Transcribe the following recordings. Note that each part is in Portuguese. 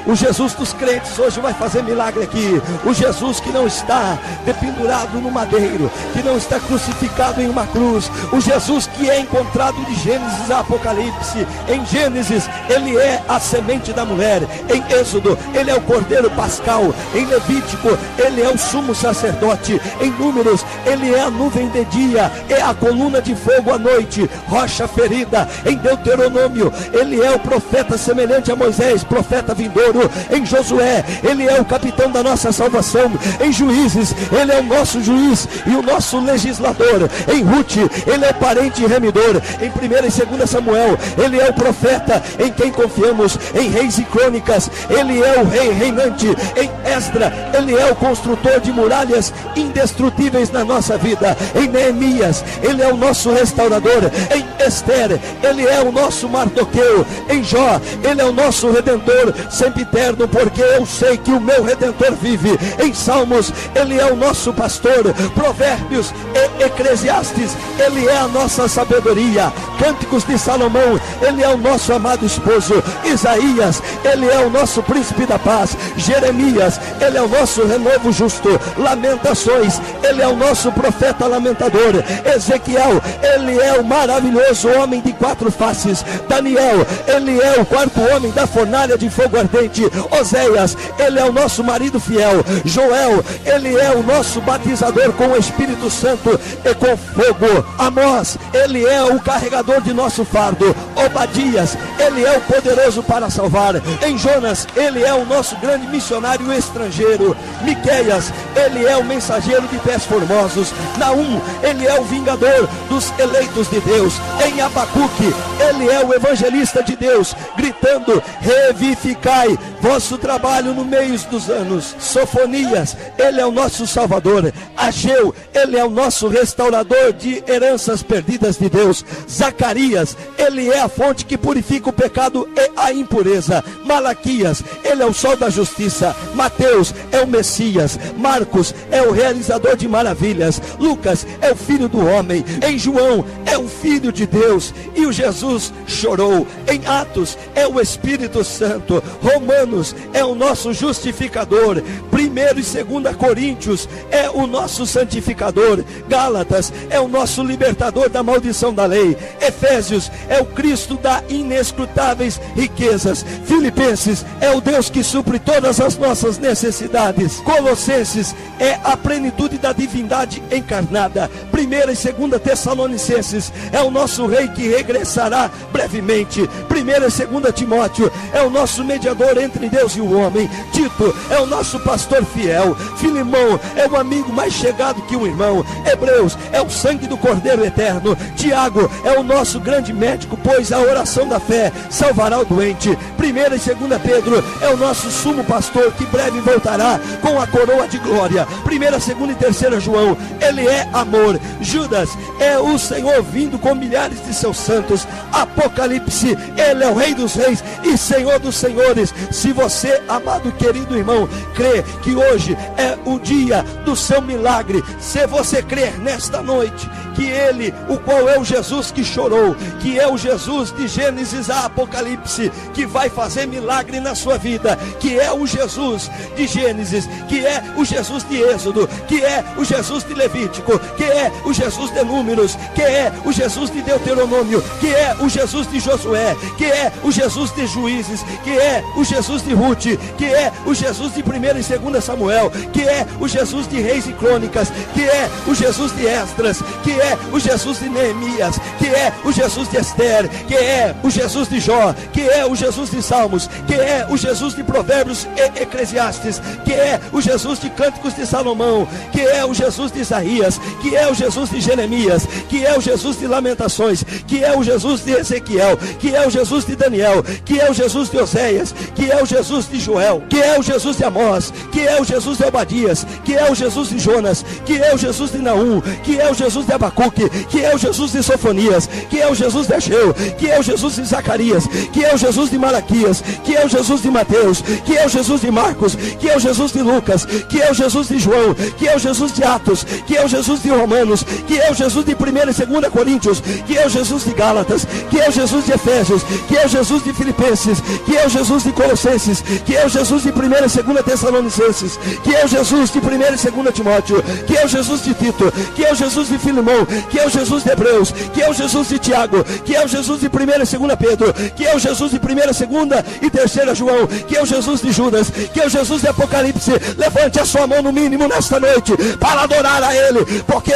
O Jesus dos crentes hoje vai fazer milagre aqui. O Jesus que não está dependurado no madeiro, que não está crucificado em uma cruz. O Jesus que é encontrado de Gênesis a Apocalipse. Em Gênesis ele é a semente da mulher. Em Êxodo ele é o cordeiro pascal. Em Levítico ele é o sumo sacerdote. Em Números ele é a nuvem de dia, é a coluna de fogo à noite, rocha ferida. Em Deuteronômio ele é o profeta semelhante a Moisés, profeta vindouro. Em Josué ele é o capitão da nossa salvação. Em Juízes ele é o nosso juiz e o nosso legislador. Em Ruth ele é parente e remidor. Em 1 e 2 Samuel ele é o profeta em quem confiamos. Em Reis e Crônicas ele é o rei reinante. Em Esdra ele é o construtor de muralhas indestrutíveis na nossa vida. Em Neemias ele é o nosso restaurador. Em Esther ele é o nosso Mardoqueu. Em Jó ele é o nosso redentor sempiterno, porque eu sei que o meu redentor vive. Em Salmos ele é o nosso pastor. Provérbios e Eclesiastes ele é a nossa sabedoria. Cânticos de Salomão ele é o nosso amado esposo. Isaías ele é o nosso príncipe da paz. Jeremias ele é o nosso renovo justo. Lamentações ele é o nosso profeta lamentador. Ezequiel ele é o maravilhoso homem de 4 faces. Daniel ele é o 4º homem da fornalha de fogo ardente. Oséias ele é o nosso marido fiel. Joel ele é o nosso batizador com o Espírito Santo e com fogo. Amós ele é o carregador de nosso fardo. Obadias ele é o poderoso para salvar. Em Jonas ele é o nosso grande missionário estrangeiro. Miqueias ele é o mensageiro de pés formosos. Naum ele é o vingador dos eleitos de Deus. Em Abacuque ele é o evangelista de Deus, gritando: revivificai vosso trabalho no meio dos anos. Sofonias ele é o nosso salvador. Ageu ele é o nosso restaurador de heranças perdidas de Deus. Zacarias ele é a fonte que purifica o pecado e a impureza. Malaquias ele é o sol da justiça. Mateus é o Messias. Marcos é o realizador de maravilhas. Lucas é o filho do homem. Em João é o filho de Deus. E o Jesus chorou. Em Atos é o Espírito Santo. Romanos é o nosso justificador. 1 e 2 Coríntios é o nosso santificador. Gálatas é o nosso libertador da maldição da lei. Efésios é o Cristo da inescrutáveis riquezas. Filipenses é o Deus que supre todas as nossas necessidades. Colossenses é a plenitude da divindade encarnada. 1 e 2 Tessalonicenses é o nosso rei que regressará brevemente. 1 e 2 Timóteo é o nosso mediador entre Deus e o homem. Tito é o nosso pastor fiel. Filimão é o amigo mais chegado que um irmão. Hebreus é o sangue do Cordeiro eterno. Tiago é o nosso grande médico, pois a oração da fé salvará o doente. 1 e 2 Pedro é o nosso sumo pastor, que breve voltará com a coroa de glória. 1, 2 e 3 João ele é amor. Judas é o Senhor vindo com milhares de seus santos. Apocalipse ele é o Rei dos reis e Senhor dos senhores. Se você, amado querido irmão, crê que hoje é o dia do seu milagre, se você crer nesta noite que ele, o qual é o Jesus que chorou, que é o Jesus de Gênesis a Apocalipse, que vai fazer milagre na sua vida, que é o Jesus de Gênesis, que é o Jesus de Êxodo, que é o Jesus de Levítico, que é o Jesus de Números, que é o Jesus de Deuteronômio, que é o Jesus de Josué, que é o Jesus de Juízes, que é o Jesus de Ruth, que é o Jesus de 1 e 2 Samuel, que é o Jesus de Reis e Crônicas, que é o Jesus de Esdras, que é o Jesus de Neemias, que é o Jesus de Esther, que é o Jesus de Jó, que é o Jesus de Salmos, que é o Jesus de Provérbios e Eclesiastes, que é o Jesus de Cânticos de Salomão, que é o Jesus de Isaías, que é o Jesus de Jeremias, que é o Jesus de Lamentações, que é o Jesus de Ezequiel, que é o Jesus de Daniel, que é o Jesus de Oséias, que é o Jesus de Joel, que é o Jesus de Amós, que é o Jesus de Obadias, que é o Jesus de Jonas, que é o Jesus de Naum, que é o Jesus de Abacuque, Abacuque, que é o Jesus de Sofonias, que é o Jesus de Ageu, que é o Jesus de Zacarias, que é o Jesus de Malaquias, que é o Jesus de Mateus, que é o Jesus de Marcos, que é o Jesus de Lucas, que é o Jesus de João, que é o Jesus de Atos, que é o Jesus de Romanos, que é o Jesus de 1 e 2 Coríntios, que é o Jesus de Gálatas, que é o Jesus de Efésios, que é o Jesus de Filipenses, que é o Jesus de Colossenses, que é o Jesus de 1 e 2 Tessalonicenses, que é o Jesus de 1 e 2 Timóteo, que é o Jesus de Tito, que é o Jesus de Filemão, que é o Jesus de Hebreus, que é o Jesus de Tiago, que é o Jesus de 1 e 2 Pedro, que é o Jesus de 1, 2 e 3 João, que é o Jesus de Judas, que é o Jesus de Apocalipse. Levante a sua mão no mínimo nesta noite para adorar a Ele, porque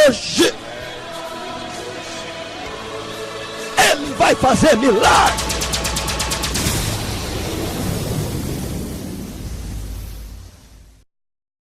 hoje Ele vai fazer milagre.